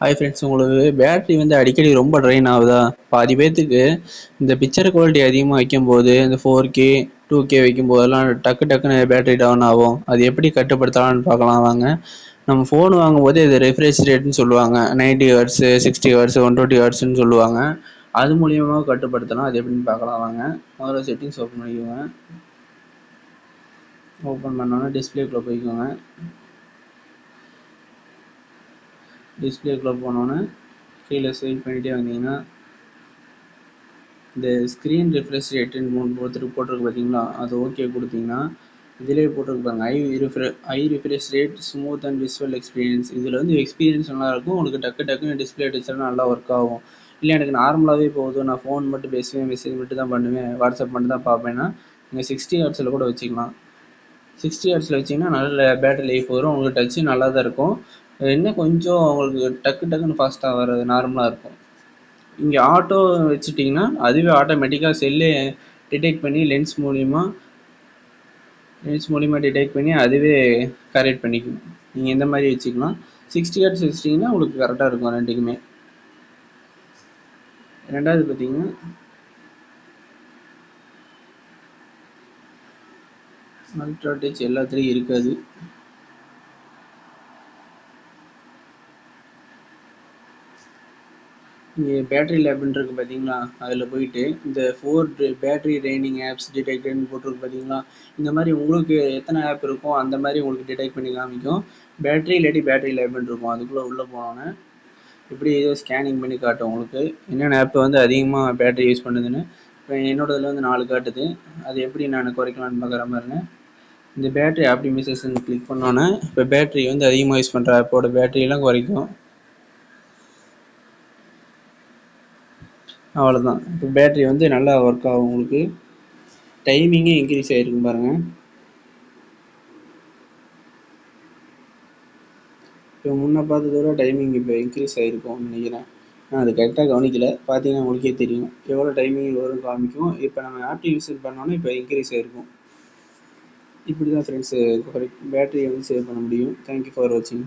Hi friends, உங்களுக்கு battery வந்து அடிக்கடி ரொம்ப ட்ரெயின் ஆகுதா? பாதி பேர்த்துக்கு இந்த பிக்சர் குவாலிட்டி அதிகமாக வைக்கும்போது இந்த 4K 2K வைக்கும்போதெல்லாம் டக்குன்னு பேட்டரி டவுன் ஆகும். அது எப்படி கட்டுப்படுத்தலாம்னு பார்க்கலாம் வாங்க. நம்ம ஃபோன் வாங்கும்போது இது ரெஃப்ரெஷ் ரேட்னு சொல்லுவாங்க. 90 ஹெர்ட்ஸு 60 ஹெர்ட்ஸு 120 ஹெர்ட்ஸ்னு சொல்லுவாங்க. அது மூலியமாக கட்டுப்படுத்தலாம். அது எப்படின்னு பார்க்கலாம் வாங்க. முதல்ல செட்டிங்ஸ் ஓப்பன் பண்ணிக்கோங்க. ஓப்பன் பண்ணோன்னா டிஸ்பிளேக்குள்ளே போய்க்கோங்க. டிஸ்பிளேக்குள்ளே போனோன்னே கீழே ஸ்வைப் பண்ணிகிட்டே வந்தீங்கன்னா இந்த ஸ்க்ரீன் ரெஃப்ரெஷ் ரேட்டுன்னு போட்டிருக்கு பார்த்தீங்களா, அது ஓகே கொடுத்தீங்கன்னா இதிலே போட்டிருப்பாங்க I refresh rate smooth and visual experience. இதில் வந்து எக்ஸ்பீரியன்ஸ் நல்லாயிருக்கும். உங்களுக்கு டக்குன்னு டிஸ்பிளே டச்செல்லாம் நல்லா ஒர்க் ஆகும். இல்லை எனக்கு நார்மலாகவே போதும், நான் ஃபோன் மட்டும் பேசுவேன், மெசேஜ் மட்டும் தான் பண்ணுவேன், வாட்ஸ்அப் மட்டும் தான் பார்ப்பேன்னா நீங்கள் 60 ஹெர்ட்ஸில் கூட வச்சுக்கலாம். 60 ஹெர்ட்ஸில் வச்சிங்கன்னா நல்ல பேட்டரி லைஃப் வரும். உங்களுக்கு டச்சு நல்லா தான் இருக்கும். இன்னும் கொஞ்சம் உங்களுக்கு டக்குன்னு ஃபாஸ்ட்டாக வராது, நார்மலாக இருக்கும். இங்கே ஆட்டோ வச்சுட்டிங்கன்னா அதுவே ஆட்டோமேட்டிக்காக செல்லே டிடெக்ட் பண்ணி லென்ஸ் மூலிமா டிடெக்ட் பண்ணி அதுவே கரெக்ட் பண்ணிக்கும். நீங்கள் இந்த மாதிரி வச்சுக்கலாம். 60 ஹெர்ட்ஸ் வச்சிட்டிங்கன்னா உங்களுக்கு கரெக்டாக இருக்கும் ரெண்டுக்குமே. ரெண்டாவது பார்த்தீங்கன்னா அல்ட்ரா டச் எல்லாத்துலேயும் இருக்காது. இங்கே பேட்டரி லேப்னு இருக்குது பார்த்தீங்களா, அதில் போயிட்டு இந்த 4 பேட்டரி ட்ரைனிங் ஆப்ஸ் டிடெக்டட்னு போட்டிருக்கு பார்த்தீங்களா. இந்த மாதிரி உங்களுக்கு எத்தனை ஆப் இருக்கோ அந்த மாதிரி உங்களுக்கு டிடெக்ட் பண்ணி காமிக்கும். பேட்டரி இல்லாட்டி பேட்டரி லேப்னு இருக்கும். அதுக்குள்ளே உள்ளே போனோன்னே இப்படி ஏதோ ஸ்கேனிங் பண்ணி காட்டும் உங்களுக்கு என்னென்ன ஆப் வந்து அதிகமாக பேட்டரி யூஸ் பண்ணுதுன்னு. இப்போ என்னோடதில் வந்து 4 காட்டுது. அது எப்படி நான் குறைக்கலான்னு பார்க்குற மாதிரின்னு இந்த பேட்டரி ஆப்டிமைசேஷன் கிளிக் பண்ணோன்னே இப்போ பேட்டரி வந்து அதிகமாக யூஸ் பண்ணுற ஆப்போட பேட்டரியெல்லாம் குறைக்கும். அவ்வளோதான். இப்போ பேட்டரி வந்து நல்லா ஒர்க் ஆகும். உங்களுக்கு டைமிங்கே இன்க்ரீஸ் ஆகிருக்கும் பாருங்கள். இப்போ முன்ன பார்த்ததோட டைமிங் இப்போ இன்க்ரீஸ் ஆகிருக்கும்னு நினைக்கிறேன். நான் அது கரெக்டாக கவனிக்கலை. பார்த்தீங்கன்னா உங்களுக்கே தெரியும் எவ்வளோ டைமிங் வரும் காமிக்கும். இப்போ நம்ம ஆப்டிமைசேஷன் பண்ணோன்னே இப்போ இன்க்ரீஸ் ஆகிருக்கும். இப்படி தான் ஃப்ரெண்ட்ஸு பேட்டரியை வந்து சேவ் பண்ண முடியும். தேங்க்யூ ஃபார் வாட்சிங்.